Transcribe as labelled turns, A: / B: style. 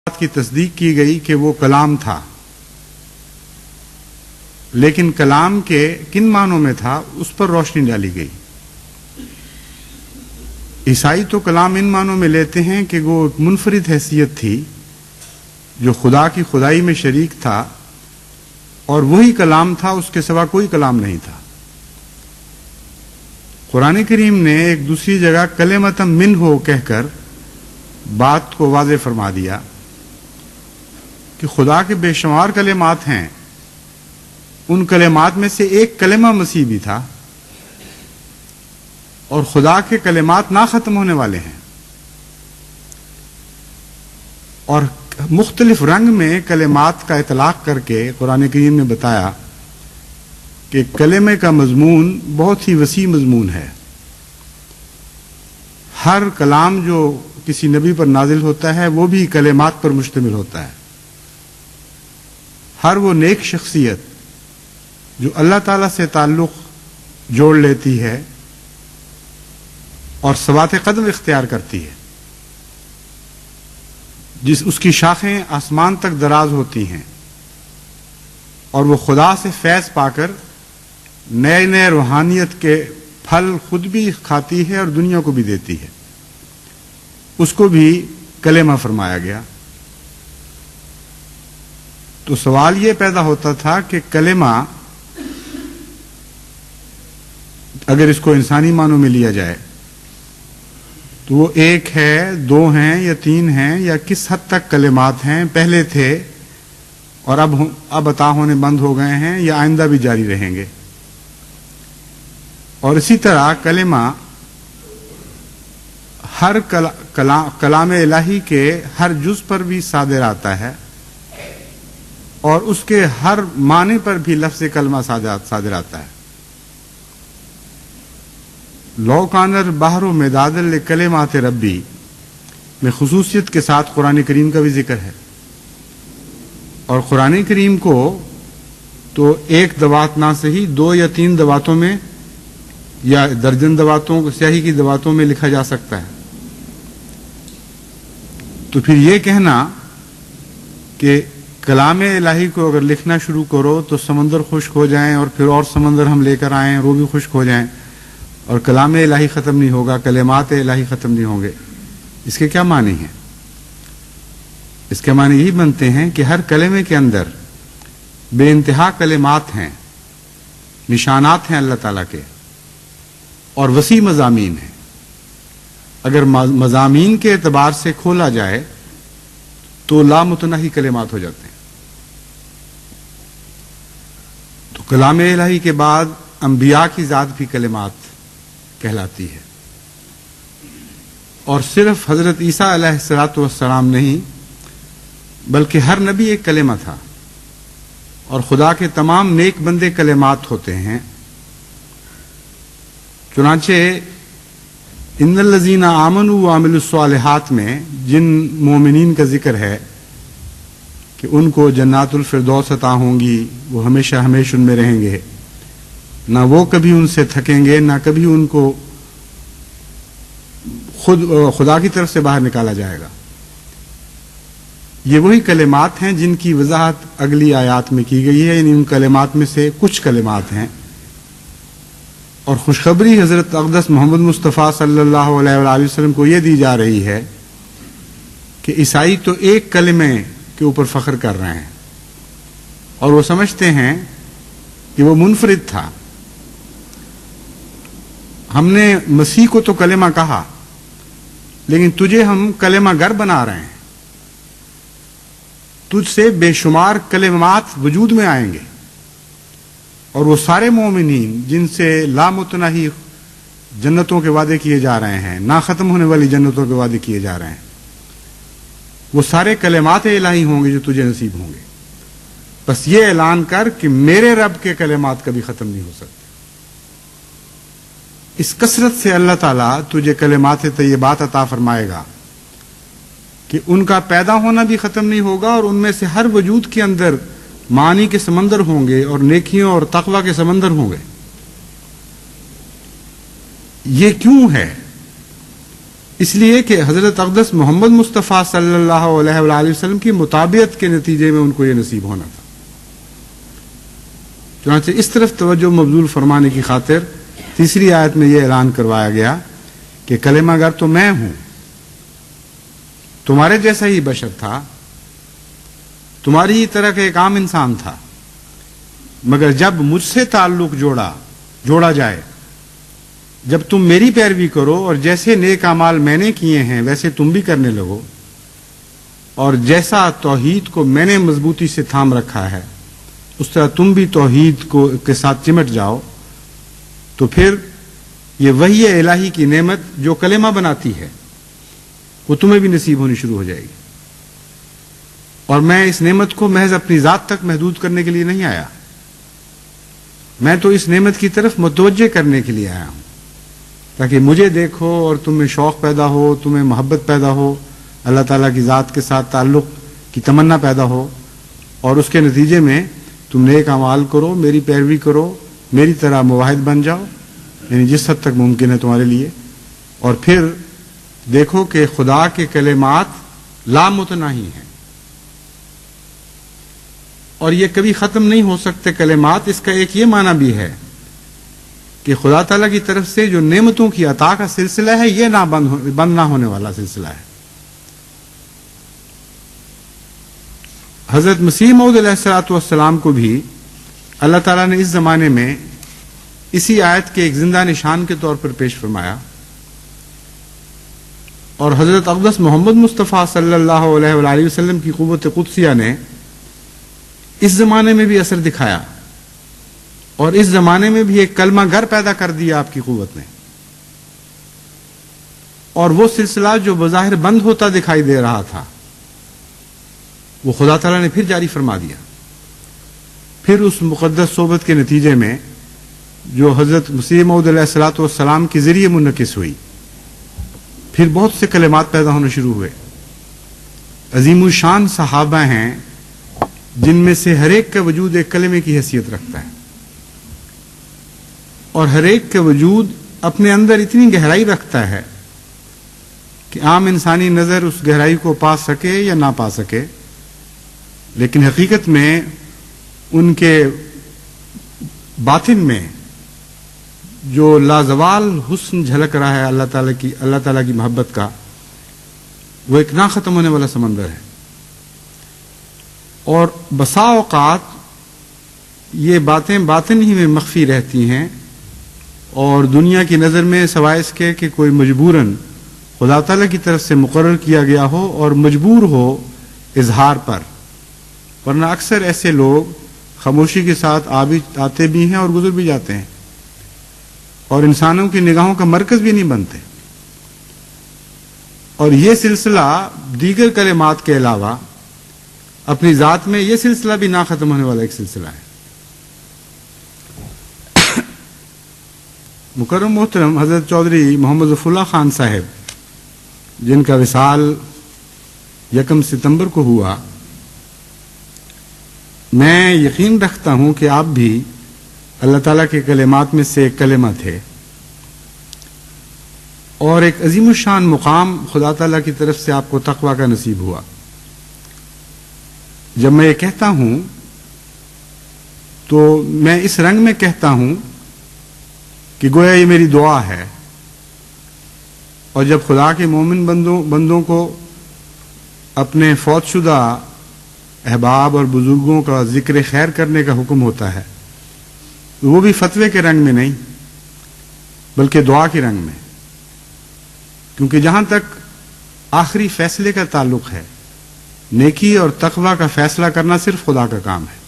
A: بات کی تصدیق کی گئی کہ وہ کلام تھا، لیکن کلام کے کن معنوں میں تھا اس پر روشنی ڈالی گئی۔ عیسائی تو کلام ان معنوں میں لیتے ہیں کہ وہ ایک منفرد حیثیت تھی جو خدا کی خدائی میں شریک تھا، اور وہی کلام تھا، اس کے سوا کوئی کلام نہیں تھا۔ قرآن کریم نے ایک دوسری جگہ کلمۃ منہ کہہ کر بات کو واضح فرما دیا کہ خدا کے بے شمار کلمات ہیں، ان کلمات میں سے ایک کلمہ مسیح بھی تھا، اور خدا کے کلمات نہ ختم ہونے والے ہیں، اور مختلف رنگ میں کلمات کا اطلاق کر کے قرآن کریم نے بتایا کہ کلمے کا مضمون بہت ہی وسیع مضمون ہے۔ ہر کلام جو کسی نبی پر نازل ہوتا ہے وہ بھی کلمات پر مشتمل ہوتا ہے۔ ہر وہ نیک شخصیت جو اللہ تعالیٰ سے تعلق جوڑ لیتی ہے اور ثبات قدم اختیار کرتی ہے، اس کی شاخیں آسمان تک دراز ہوتی ہیں، اور وہ خدا سے فیض پا کر نئے نئے روحانیت کے پھل خود بھی کھاتی ہے اور دنیا کو بھی دیتی ہے، اس کو بھی کلمہ فرمایا گیا۔ تو سوال یہ پیدا ہوتا تھا کہ کلمہ اگر اس کو انسانی معنوں میں لیا جائے تو وہ ایک ہے، دو ہیں یا تین ہیں، یا کس حد تک کلمات ہیں، پہلے تھے اور اب عطا ہونے بند ہو گئے ہیں، یا آئندہ بھی جاری رہیں گے۔ اور اسی طرح کلمہ ہر کلام الہی کے ہر جز پر بھی صادر آتا ہے، اور اس کے ہر معنی پر بھی لفظ کلمہ صادر آتا ہے۔ لو کان البحر مدادا لکلمات ربی میں خصوصیت کے ساتھ قرآن کریم کا بھی ذکر ہے، اور قرآن کریم کو تو ایک دوات نہ صحیح 2 یا 3 دواتوں میں یا درجن دواتوں سیاہی کی دواتوں میں لکھا جا سکتا ہے۔ تو پھر یہ کہنا کہ کلام الہی کو اگر لکھنا شروع کرو تو سمندر خشک ہو جائیں، اور پھر اور سمندر ہم لے کر آئیں وہ بھی خشک ہو جائیں، اور کلام الہی ختم نہیں ہوگا، کلمات الہی ختم نہیں ہوں گے، اس کے کیا معنی ہیں؟ اس کے معنی یہی بنتے ہیں کہ ہر کلمے کے اندر بے انتہا کلمات ہیں، نشانات ہیں اللہ تعالیٰ کے، اور وسیع مضامین ہیں۔ اگر مضامین کے اعتبار سے کھولا جائے تو لامتناہی کلمات ہو جاتے ہیں۔ تو کلام الہی کے بعد انبیاء کی ذات بھی کلمات کہلاتی ہے، اور صرف حضرت عیسیٰ علیہ الصلوۃ والسلام نہیں بلکہ ہر نبی ایک کلمہ تھا، اور خدا کے تمام نیک بندے کلمات ہوتے ہیں۔ چنانچہ ان الذین آمنوا وعملوا الصالحات میں جن مومنین کا ذکر ہے کہ ان کو جنات الفردوس عطا ہوں گی، وہ ہمیشہ ہمیشہ ان میں رہیں گے، نہ وہ کبھی ان سے تھکیں گے، نہ کبھی ان کو خدا کی طرف سے باہر نکالا جائے گا۔ یہ وہی کلمات ہیں جن کی وضاحت اگلی آیات میں کی گئی ہے، یعنی ان کلمات میں سے کچھ کلمات ہیں۔ اور خوشخبری حضرت اقدس محمد مصطفیٰ صلی اللہ علیہ وآلہ وسلم کو یہ دی جا رہی ہے کہ عیسائی تو ایک کلمے کے اوپر فخر کر رہے ہیں، اور وہ سمجھتے ہیں کہ وہ منفرد تھا۔ ہم نے مسیح کو تو کلمہ کہا، لیکن تجھے ہم کلمہ گر بنا رہے ہیں، تجھ سے بے شمار کلمات وجود میں آئیں گے، اور وہ سارے مومنین جن سے لامتناہی جنتوں کے وعدے کیے جا رہے ہیں، نہ ختم ہونے والی جنتوں کے وعدے کیے جا رہے ہیں، وہ سارے کلمات الہی ہوں گے جو تجھے نصیب ہوں گے۔ بس یہ اعلان کر کہ میرے رب کے کلمات کبھی ختم نہیں ہو سکتے۔ اس کثرت سے اللہ تعالیٰ تجھے کلمات طیبات عطا فرمائے گا کہ ان کا پیدا ہونا بھی ختم نہیں ہوگا، اور ان میں سے ہر وجود کے اندر معنی کے سمندر ہوں گے، اور نیکیوں اور تقوی کے سمندر ہوں گے۔ یہ کیوں ہے؟ اس لیے کہ حضرت اقدس محمد مصطفیٰ صلی اللہ علیہ وآلہ وسلم کی مطابعت کے نتیجے میں ان کو یہ نصیب ہونا تھا. چنانچہ اس طرف توجہ مبذول فرمانے کی خاطر تیسری آیت میں یہ اعلان کروایا گیا کہ کلمہ گر تو میں ہوں، تمہارے جیسا ہی بشر تھا، تمہاری ہی طرح کا ایک عام انسان تھا، مگر جب مجھ سے تعلق جوڑا جائے، جب تم میری پیروی کرو اور جیسے نیک اعمال میں نے کیے ہیں ویسے تم بھی کرنے لگو، اور جیسا توحید کو میں نے مضبوطی سے تھام رکھا ہے اس طرح تم بھی توحید کے ساتھ چمٹ جاؤ، تو پھر یہ وحی الہی کی نعمت جو کلمہ بناتی ہے وہ تمہیں بھی نصیب ہونی شروع ہو جائے گی. اور میں اس نعمت کو محض اپنی ذات تک محدود کرنے کے لیے نہیں آیا، میں تو اس نعمت کی طرف متوجہ کرنے کے لیے آیا ہوں، تاکہ مجھے دیکھو اور تم میں شوق پیدا ہو، تمہیں محبت پیدا ہو، اللہ تعالیٰ کی ذات کے ساتھ تعلق کی تمنا پیدا ہو، اور اس کے نتیجے میں تم نیک اعمال کرو، میری پیروی کرو، میری طرح موحد بن جاؤ، یعنی جس حد تک ممکن ہے تمہارے لیے. اور پھر دیکھو کہ خدا کے کلمات لامتناہی ہیں اور یہ کبھی ختم نہیں ہو سکتے کلمات. اس کا ایک یہ معنی بھی ہے کہ خدا تعالیٰ کی طرف سے جو نعمتوں کی عطا کا سلسلہ ہے یہ بند نہ ہونے والا سلسلہ ہے. حضرت مسیح موعود علیہ الصلوۃ والسلام کو بھی اللہ تعالیٰ نے اس زمانے میں اسی آیت کے ایک زندہ نشان کے طور پر پیش فرمایا، اور حضرت اقدس محمد مصطفیٰ صلی اللہ علیہ وآلہ وسلم کی قوت قدسیہ نے اس زمانے میں بھی اثر دکھایا، اور اس زمانے میں بھی ایک کلمہ گر پیدا کر دیا آپ کی قوت نے، اور وہ سلسلہ جو بظاہر بند ہوتا دکھائی دے رہا تھا وہ خدا تعالیٰ نے پھر جاری فرما دیا. پھر اس مقدس صحبت کے نتیجے میں جو حضرت مسیح موعود علیہ الصلوۃ والسلام کے ذریعے منعکس ہوئی، پھر بہت سے کلمات پیدا ہونے شروع ہوئے. عظیم الشان صحابہ ہیں جن میں سے ہر ایک کا وجود ایک کلمے کی حیثیت رکھتا ہے، اور ہر ایک کا وجود اپنے اندر اتنی گہرائی رکھتا ہے کہ عام انسانی نظر اس گہرائی کو پا سکے یا نہ پا سکے، لیکن حقیقت میں ان کے باطن میں جو لازوال حسن جھلک رہا ہے اللہ تعالیٰ کی محبت کا، وہ ایک نہ ختم ہونے والا سمندر ہے. اور بسا اوقات یہ باتیں باطن ہی میں مخفی رہتی ہیں، اور دنیا کی نظر میں سوائے اس کے کہ کوئی مجبوراً خدا تعالیٰ کی طرف سے مقرر کیا گیا ہو اور مجبور ہو اظہار پر، ورنہ اکثر ایسے لوگ خاموشی کے ساتھ آتے بھی ہیں اور گزر بھی جاتے ہیں، اور انسانوں کی نگاہوں کا مرکز بھی نہیں بنتے. اور یہ سلسلہ دیگر کلمات کے علاوہ اپنی ذات میں یہ سلسلہ بھی نہ ختم ہونے والا ایک سلسلہ ہے. مکرم محترم حضرت چودھری محمد ظفر اللہ خان صاحب، جن کا وصال 1 ستمبر کو ہوا، میں یقین رکھتا ہوں کہ آپ بھی اللہ تعالیٰ کے کلمات میں سے ایک کلمہ تھے، اور ایک عظیم الشان مقام خدا تعالیٰ کی طرف سے آپ کو تقویٰ کا نصیب ہوا. جب میں یہ کہتا ہوں تو میں اس رنگ میں کہتا ہوں کہ گویا یہ میری دعا ہے، اور جب خدا کے مومن بندوں کو اپنے فوت شدہ احباب اور بزرگوں کا ذکر خیر کرنے کا حکم ہوتا ہے، وہ بھی فتوے کے رنگ میں نہیں بلکہ دعا کے رنگ میں، کیونکہ جہاں تک آخری فیصلے کا تعلق ہے، نیکی اور تقویٰ کا فیصلہ کرنا صرف خدا کا کام ہے.